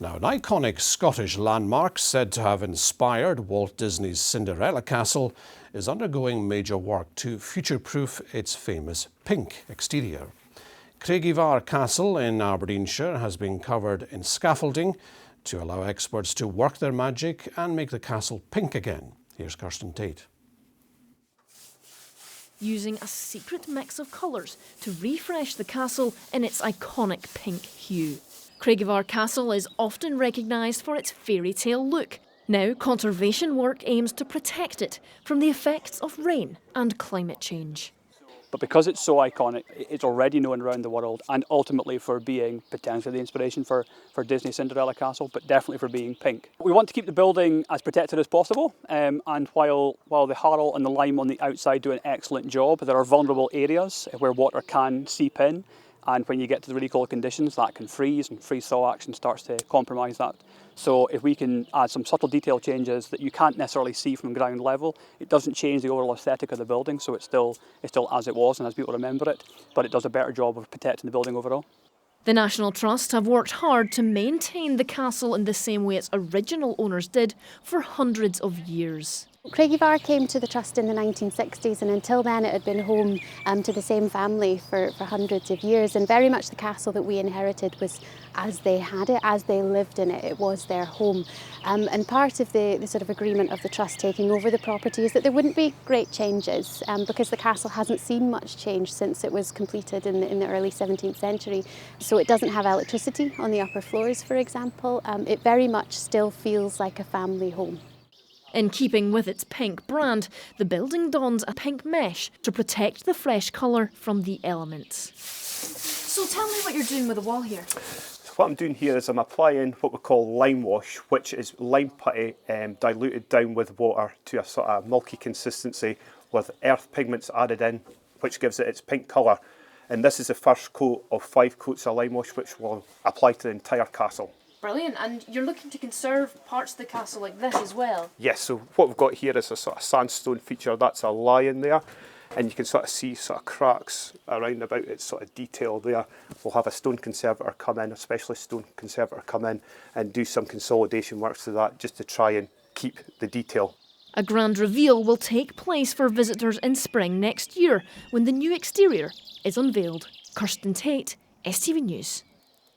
Now, an iconic Scottish landmark said to have inspired Walt Disney's Cinderella Castle is undergoing major work to future-proof its famous pink exterior. Craigievar Castle in Aberdeenshire has been covered in scaffolding to allow experts to work their magic and make the castle pink again. Here's Kirsten Tate. Using a secret mix of colours to refresh the castle in its iconic pink hue. Craigievar Castle is often recognised for its fairy tale look. Now, conservation work aims to protect it from the effects of rain and climate change. But because it's so iconic, it's already known around the world, and ultimately for being potentially the inspiration for Disney's Cinderella Castle, but definitely for being pink. We want to keep the building as protected as possible, and while the Harl and the lime on the outside do an excellent job, there are vulnerable areas where water can seep in, and when you get to the really cold conditions, that can freeze, and freeze-thaw action starts to compromise that. So if we can add some subtle detail changes that you can't necessarily see from ground level, it doesn't change the overall aesthetic of the building, so it's still as it was and as people remember it, but it does a better job of protecting the building overall. The National Trust have worked hard to maintain the castle in the same way its original owners did for hundreds of years. Craigievar came to the Trust in the 1960s, and until then it had been home to the same family for hundreds of years, and very much the castle that we inherited was as they had it, as they lived in it, it was their home. And part of the sort of agreement of the Trust taking over the property is that there wouldn't be great changes because the castle hasn't seen much change since it was completed in the early 17th century. So it doesn't have electricity on the upper floors, for example. It very much still feels like a family home. In keeping with its pink brand, the building dons a pink mesh to protect the fresh colour from the elements. So tell me what you're doing with the wall here. What I'm doing here is I'm applying what we call lime wash, which is lime putty diluted down with water to a sort of milky consistency with earth pigments added in, which gives it its pink colour. And this is the first coat of 5 coats of lime wash, which will apply to the entire castle. Brilliant, and you're looking to conserve parts of the castle like this as well? Yes, so what we've got here is a sort of sandstone feature, that's a lion there, and you can sort of see sort of cracks around about its sort of detail there. We'll have a stone conservator come in, a specialist stone conservator come in and do some consolidation works to that just to try and keep the detail. A grand reveal will take place for visitors in spring next year when the new exterior is unveiled. Kirsten Tate, STV News.